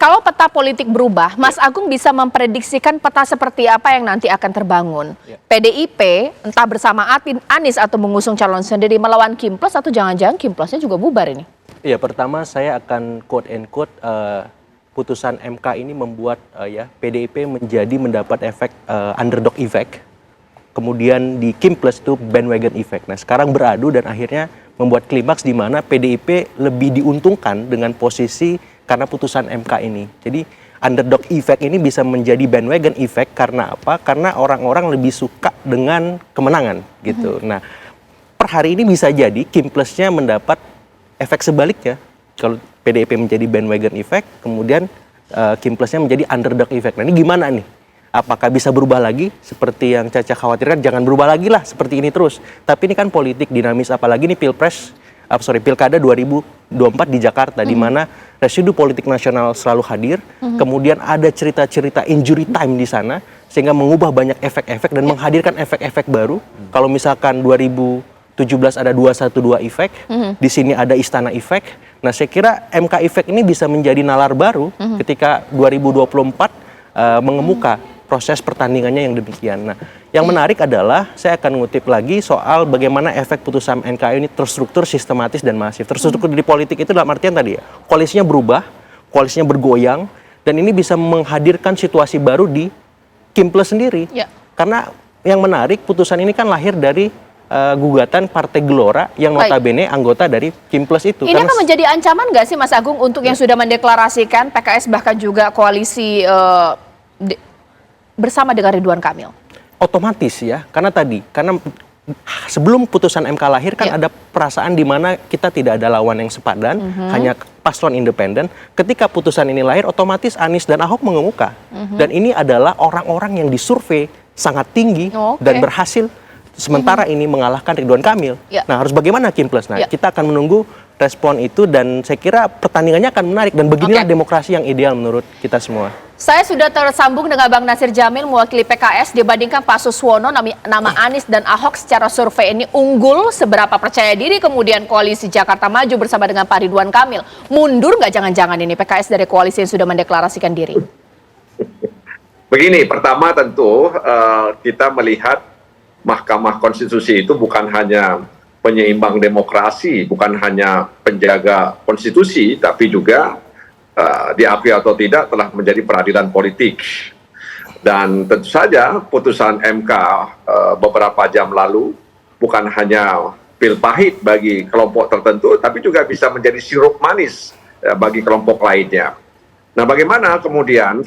Kalau peta politik berubah, Mas Agung bisa memprediksikan peta seperti apa yang nanti akan terbangun. PDIP entah bersama Anies atau mengusung calon sendiri melawan Kimples atau jangan-jangan Kimplesnya juga bubar ini? Iya, pertama saya akan quote and quote putusan MK ini membuat PDIP mendapat efek underdog effect. Kemudian di Kimples itu bandwagon effect. Nah, sekarang beradu dan akhirnya membuat klimaks di mana PDIP lebih diuntungkan dengan posisi karena putusan MK ini. Jadi underdog effect ini bisa menjadi bandwagon effect karena apa? Karena orang-orang lebih suka dengan kemenangan gitu. Nah, per hari ini bisa jadi Kimplesnya mendapat efek sebaliknya. Kalau PDIP menjadi bandwagon effect, kemudian Kimplesnya menjadi underdog effect. Nah, ini gimana nih? Apakah bisa berubah lagi? Seperti yang Caca khawatirkan, jangan berubah lagi lah seperti ini terus. Tapi ini kan politik dinamis, apalagi ini Pilkada 2024 di Jakarta, di mana residu politik nasional selalu hadir. Kemudian ada cerita-cerita injury time di sana, sehingga mengubah banyak efek-efek dan menghadirkan efek-efek baru. Kalau misalkan 2017 ada 212 efek, di sini ada istana efek. Nah, saya kira MK efek ini bisa menjadi nalar baru ketika 2024 mengemuka proses pertandingannya yang demikian. Nah, yang menarik adalah saya akan ngutip lagi soal bagaimana efek putusan MK ini terstruktur, sistematis, dan masif. Terstruktur di politik itu dalam artian tadi ya, koalisinya berubah, koalisinya bergoyang, dan ini bisa menghadirkan situasi baru di Kimples sendiri. Ya. Karena yang menarik, putusan ini kan lahir dari gugatan Partai Gelora yang notabene anggota dari Kimples itu. Ini akan menjadi ancaman nggak sih Mas Agung untuk yang sudah mendeklarasikan PKS bahkan juga koalisi bersama dengan Ridwan Kamil? Otomatis ya, karena sebelum putusan MK lahir kan ada perasaan di mana kita tidak ada lawan yang sepadan, hanya paslon independen. Ketika putusan ini lahir, otomatis Anies dan Ahok mengemuka. Dan ini adalah orang-orang yang disurvei sangat tinggi dan berhasil. Sementara ini mengalahkan Ridwan Kamil. Nah, harus bagaimana Kimples? Nah, kita akan menunggu respon itu dan saya kira pertandingannya akan menarik dan beginilah demokrasi yang ideal menurut kita semua. Saya sudah tersambung dengan Bang Nasir Jamil mewakili PKS. Dibandingkan Pak Suswono, nama Anies dan Ahok secara survei ini unggul. Seberapa percaya diri kemudian koalisi Jakarta Maju bersama dengan Pak Ridwan Kamil? Mundur nggak jangan-jangan ini PKS dari koalisi yang sudah mendeklarasikan diri? Begini, pertama tentu kita melihat Mahkamah Konstitusi itu bukan hanya penyeimbang demokrasi, bukan hanya penjaga konstitusi, tapi juga diakui atau tidak telah menjadi peradilan politik. Dan tentu saja putusan MK beberapa jam lalu bukan hanya pil pahit bagi kelompok tertentu, tapi juga bisa menjadi sirup manis bagi kelompok lainnya. Nah, bagaimana kemudian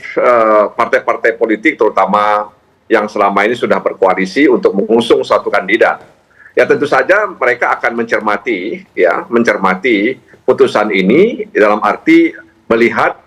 partai-partai politik terutama yang selama ini sudah berkoalisi untuk mengusung suatu kandidat? Ya tentu saja mereka akan mencermati putusan ini dalam arti melihat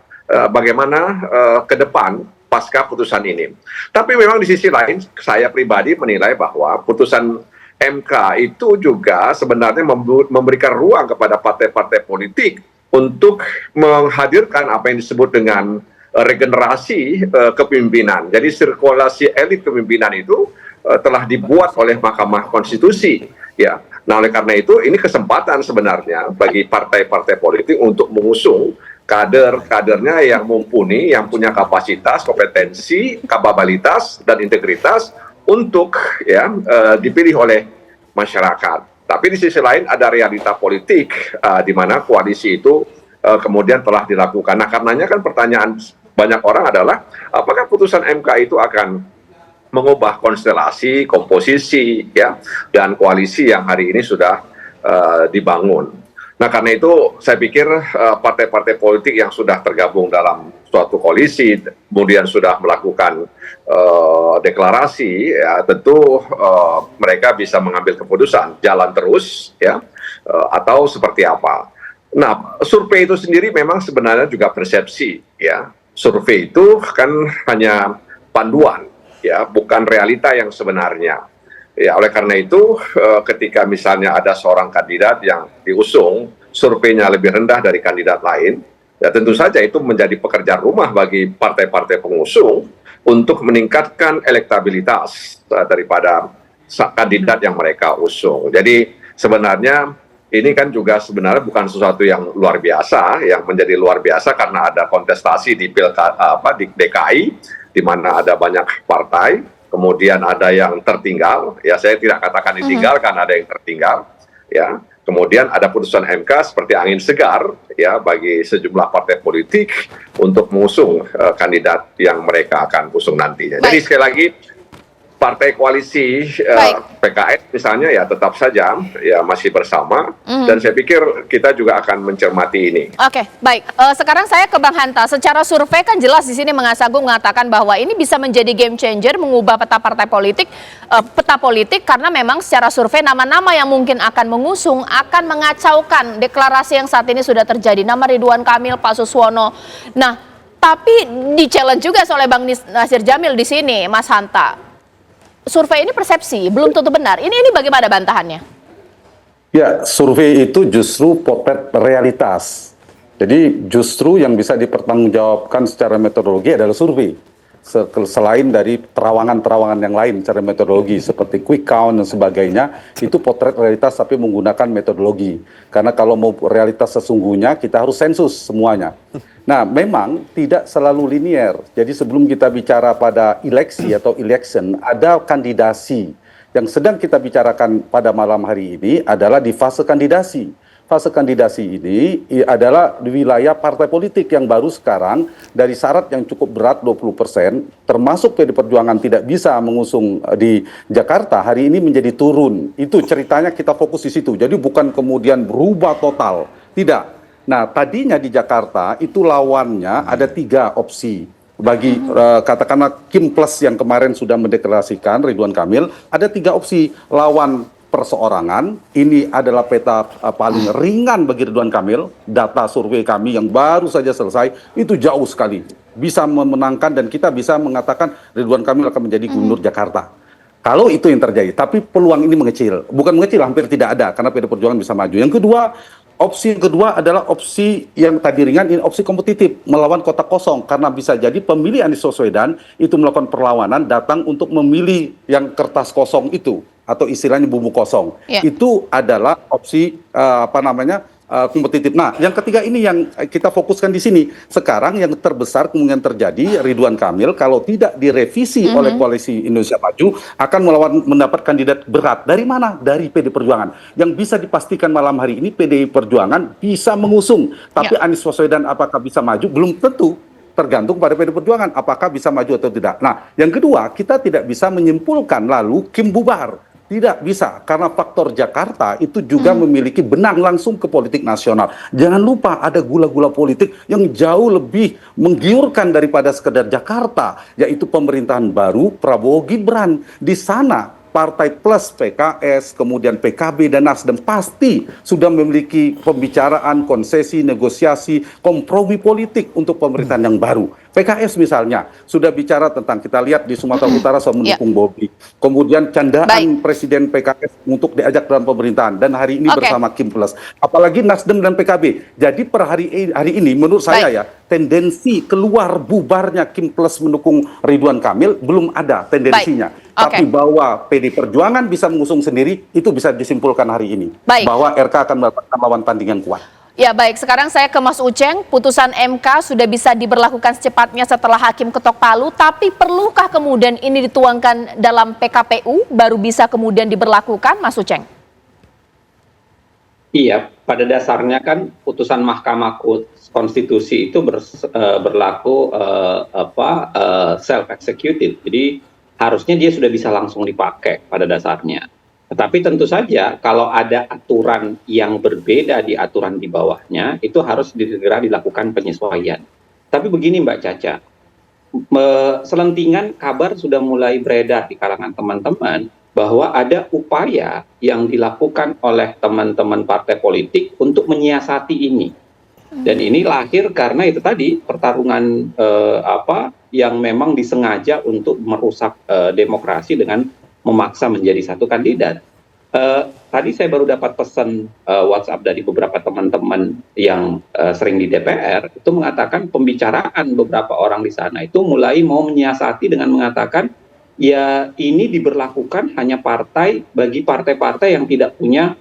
bagaimana ke depan pasca putusan ini. Tapi memang di sisi lain saya pribadi menilai bahwa putusan MK itu juga sebenarnya memberikan ruang kepada partai-partai politik untuk menghadirkan apa yang disebut dengan regenerasi kepemimpinan. Jadi sirkulasi elit kepemimpinan itu telah dibuat oleh Mahkamah Konstitusi, ya. Nah, oleh karena itu ini kesempatan sebenarnya bagi partai-partai politik untuk mengusung kader-kadernya yang mumpuni, yang punya kapasitas, kompetensi, kapabilitas dan integritas untuk dipilih oleh masyarakat. Tapi di sisi lain ada realita politik di mana koalisi itu kemudian telah dilakukan. Nah, karenanya kan pertanyaan banyak orang adalah apakah putusan MK itu akan mengubah konstelasi, komposisi, dan koalisi yang hari ini sudah dibangun. Nah, karena itu saya pikir partai-partai politik yang sudah tergabung dalam suatu koalisi, kemudian sudah melakukan deklarasi, tentu mereka bisa mengambil keputusan jalan terus, atau seperti apa. Nah, survei itu sendiri memang sebenarnya juga persepsi, ya. Survei itu kan hanya panduan, ya, bukan realita yang sebenarnya. Ya, oleh karena itu, ketika misalnya ada seorang kandidat yang diusung, surveinya lebih rendah dari kandidat lain, ya tentu saja itu menjadi pekerjaan rumah bagi partai-partai pengusung untuk meningkatkan elektabilitas daripada kandidat yang mereka usung. Jadi sebenarnya ini kan juga sebenarnya bukan sesuatu yang luar biasa, yang menjadi luar biasa karena ada kontestasi di di DKI, di mana ada banyak partai, kemudian ada yang tertinggal, ya saya tidak katakan ditinggal karena ada yang tertinggal, ya. Kemudian ada putusan MK seperti angin segar, ya, bagi sejumlah partai politik untuk mengusung kandidat yang mereka akan usung nantinya. Jadi sekali lagi, partai koalisi PKS misalnya ya tetap saja ya masih bersama, dan saya pikir kita juga akan mencermati ini. Oke, baik. Sekarang saya ke Bang Hanta. Secara survei kan jelas di sini Mas Agung mengatakan bahwa ini bisa menjadi game changer, mengubah peta partai politik, peta politik, karena memang secara survei nama-nama yang mungkin akan mengusung akan mengacaukan deklarasi yang saat ini sudah terjadi. Nama Ridwan Kamil, Pak Suswono. Nah, tapi di challenge juga oleh Bang Nasir Jamil di sini, Mas Hanta. Survei ini persepsi, belum tentu benar. Ini bagaimana bantahannya? Ya, survei itu justru potret realitas. Jadi justru yang bisa dipertanggungjawabkan secara metodologi adalah survei. Selain dari terawangan-terawangan yang lain secara metodologi seperti quick count dan sebagainya, itu potret realitas tapi menggunakan metodologi. Karena kalau mau realitas sesungguhnya kita harus sensus semuanya. Nah, memang tidak selalu linier. Jadi sebelum kita bicara pada eleksi atau election, ada kandidasi. Yang sedang kita bicarakan pada malam hari ini adalah di fase kandidasi. Fase kandidasi ini adalah di wilayah partai politik yang baru sekarang dari syarat yang cukup berat 20%, termasuk PD Perjuangan tidak bisa mengusung di Jakarta, hari ini menjadi turun. Itu ceritanya kita fokus di situ. Jadi bukan kemudian berubah total, tidak. Nah, tadinya di Jakarta itu lawannya ada 3 opsi. Bagi katakanlah Kim Plus yang kemarin sudah mendeklarasikan Ridwan Kamil, ada 3 opsi lawan perseorangan. Ini adalah peta paling ringan bagi Ridwan Kamil. Data survei kami yang baru saja selesai itu jauh sekali, bisa memenangkan dan kita bisa mengatakan Ridwan Kamil akan menjadi gubernur Jakarta. Kalau itu yang terjadi, tapi peluang ini mengecil. Bukan mengecil, hampir tidak ada karena PD Perjuangan bisa maju. Yang kedua, opsi kedua adalah opsi yang tadi ringan, ini opsi kompetitif, melawan kotak kosong. Karena bisa jadi pemilih Anies Baswedan itu melakukan perlawanan, datang untuk memilih yang kertas kosong itu, atau istilahnya bumbu kosong. Itu adalah opsi kompetitif. Nah, yang ketiga ini yang kita fokuskan di sini. Sekarang yang terbesar kemungkinan terjadi Ridwan Kamil kalau tidak direvisi oleh Koalisi Indonesia Maju akan mendapat kandidat berat. Dari mana? Dari PD Perjuangan. Yang bisa dipastikan malam hari ini PDI Perjuangan bisa mengusung. Tapi Anies Baswedan apakah bisa maju? Belum tentu. Tergantung pada PD Perjuangan apakah bisa maju atau tidak. Nah, yang kedua, kita tidak bisa menyimpulkan lalu Kim bubar. Tidak bisa, karena faktor Jakarta itu juga memiliki benang langsung ke politik nasional. Jangan lupa ada gula-gula politik yang jauh lebih menggiurkan daripada sekedar Jakarta, yaitu pemerintahan baru Prabowo Gibran. Di sana partai plus PKS, kemudian PKB dan Nasdem pasti sudah memiliki pembicaraan, konsesi, negosiasi, kompromi politik untuk pemerintahan yang baru. PKS misalnya sudah bicara tentang, kita lihat di Sumatera Utara soal mendukung Bobi. Kemudian candaan Presiden PKS untuk diajak dalam pemerintahan dan hari ini bersama Kim Plus. Apalagi Nasdem dan PKB. Jadi per hari ini menurut saya ya tendensi keluar bubarnya Kim Plus mendukung Ridwan Kamil belum ada tendensinya. Tapi bahwa PD Perjuangan bisa mengusung sendiri itu bisa disimpulkan hari ini. Bahwa RK akan mendapatkan lawan tanding yang kuat. Ya baik, sekarang saya ke Mas Uceng. Putusan MK sudah bisa diberlakukan secepatnya setelah hakim ketok palu, tapi perlukah kemudian ini dituangkan dalam PKPU baru bisa kemudian diberlakukan, Mas Uceng? Iya, pada dasarnya kan putusan Mahkamah Konstitusi itu berlaku self executed. Jadi harusnya dia sudah bisa langsung dipakai pada dasarnya. Tetapi tentu saja kalau ada aturan yang berbeda di aturan di bawahnya, itu harus segera dilakukan penyesuaian. Tapi begini Mbak Caca, selentingan kabar sudah mulai beredar di kalangan teman-teman bahwa ada upaya yang dilakukan oleh teman-teman partai politik untuk menyiasati ini. Dan ini lahir karena itu tadi pertarungan yang memang disengaja untuk merusak demokrasi dengan memaksa menjadi satu kandidat. Tadi saya baru dapat pesan WhatsApp dari beberapa teman-teman yang sering di DPR, itu mengatakan pembicaraan beberapa orang di sana itu mulai mau menyiasati dengan mengatakan, ya ini diberlakukan hanya bagi partai-partai yang tidak punya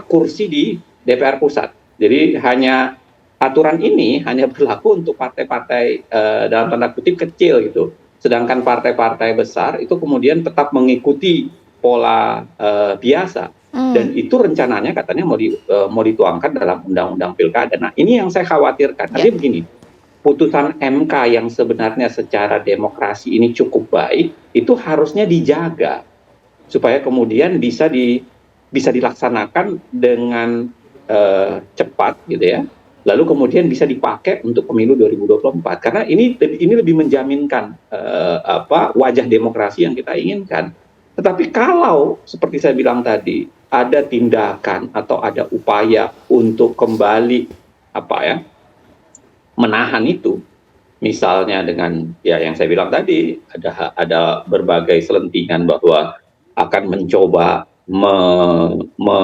kursi di DPR pusat. Jadi aturan ini hanya berlaku untuk partai-partai dalam tanda kutip kecil gitu. Sedangkan partai-partai besar itu kemudian tetap mengikuti pola biasa. Dan itu rencananya katanya mau dituangkan dalam undang-undang pilkada. Nah, ini yang saya khawatirkan. Artinya begini, putusan MK yang sebenarnya secara demokrasi ini cukup baik, itu harusnya dijaga supaya kemudian bisa dilaksanakan dengan cepat gitu ya. Lalu kemudian bisa dipakai untuk pemilu 2024 karena ini lebih menjaminkan wajah demokrasi yang kita inginkan. Tetapi kalau seperti saya bilang tadi ada tindakan atau ada upaya untuk kembali menahan itu, misalnya dengan yang saya bilang tadi ada berbagai selentingan bahwa akan mencoba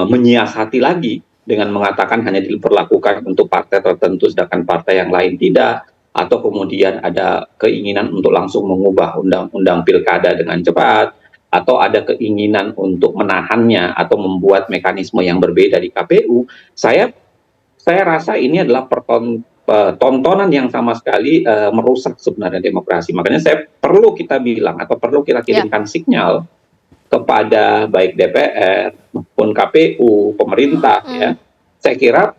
menyiasati lagi dengan mengatakan hanya diperlakukan untuk partai tertentu sedangkan partai yang lain tidak, atau kemudian ada keinginan untuk langsung mengubah undang-undang pilkada dengan cepat, atau ada keinginan untuk menahannya atau membuat mekanisme yang berbeda di KPU. Saya rasa ini adalah tontonan yang sama sekali merusak sebenarnya demokrasi. Makanya perlu kita bilang atau perlu kita kirimkan sinyal kepada baik DPR maupun KPU, pemerintah ya. Saya kira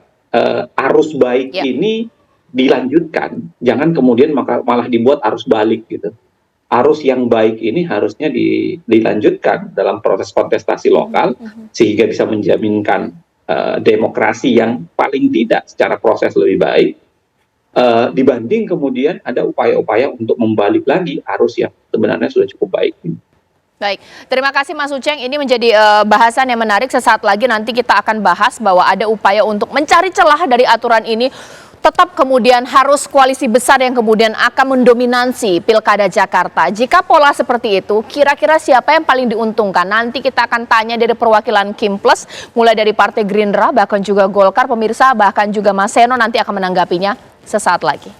arus baik ini dilanjutkan, jangan kemudian malah dibuat arus balik gitu. Arus yang baik ini harusnya dilanjutkan dalam proses kontestasi lokal sehingga bisa menjaminkan demokrasi yang paling tidak secara proses lebih baik dibanding kemudian ada upaya-upaya untuk membalik lagi arus yang sebenarnya sudah cukup baik. Baik, terima kasih Mas Uceng. Ini menjadi bahasan yang menarik. Sesaat lagi nanti kita akan bahas bahwa ada upaya untuk mencari celah dari aturan ini. Tetap kemudian harus koalisi besar yang kemudian akan mendominasi Pilkada Jakarta. Jika pola seperti itu, kira-kira siapa yang paling diuntungkan? Nanti kita akan tanya dari perwakilan Kim Plus, mulai dari Partai Gerindra, bahkan juga Golkar, pemirsa, bahkan juga Mas Seno nanti akan menanggapinya sesaat lagi.